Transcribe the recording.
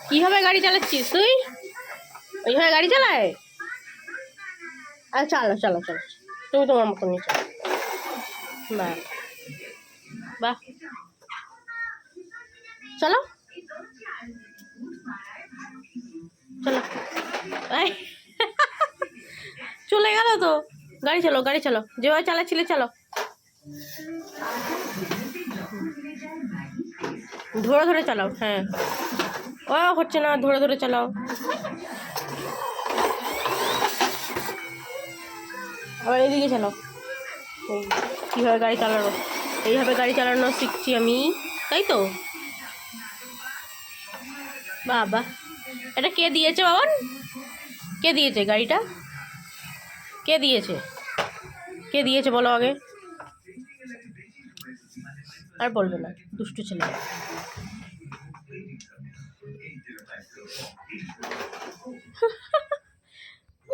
কিভাবে গাড়ি চালাচ্ছিস তুই? ওইভাবে গাড়ি চালায়? আচ্ছা চালো চলো চলো, তুমি তোমার মতো নিয়ে চলো। বাহ বাহ, চলো চলো। এই, চলে গেল তো। গাড়ি চলো গাড়ি চলো, যেভাবে চালাচ্ছিলে চলো। ধরে ধরে চালাও, হ্যাঁ ও হচ্ছে না, ধরে ধরে চালাও। আবার এদিকে চালাও। এই কীভাবে গাড়ি চালানো, এইভাবে গাড়ি চালানো শিখছি আমি, তাই তো? বাবা, এটা কে দিয়েছে বাবন? কে দিয়েছে গাড়িটা? কে দিয়েছে? কে দিয়েছে বলো আগে। আর বলবে না, দুষ্টু ছেলে।